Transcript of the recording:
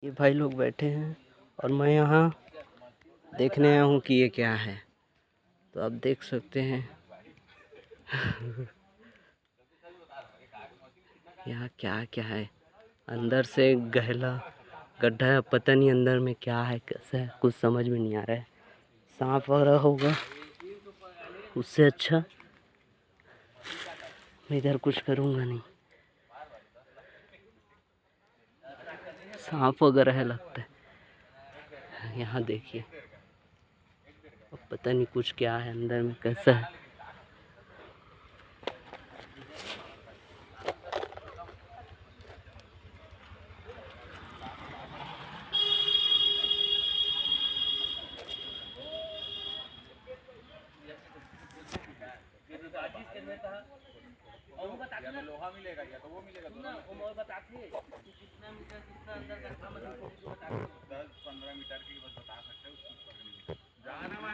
ये भाई लोग बैठे हैं और मैं यहाँ देखने आया हूँ कि ये क्या है। तो आप देख सकते हैं यहाँ क्या क्या है। अंदर से गहरा गड्ढा है, पता नहीं अंदर में क्या है कैसा है, कुछ समझ में नहीं आ रहा है। सांप वगैरह होगा, उससे अच्छा मैं इधर कुछ करूँगा नहीं। सांप वगैरह है लगता है। यहाँ देखिए, अब पता नहीं कुछ क्या है अंदर में, कैसा है। लोहा मिलेगा या तो वो मिलेगा ना, और बताते कितना मीटर कितना अंदर का 10-15 मीटर के लिए बस बता सकते हो।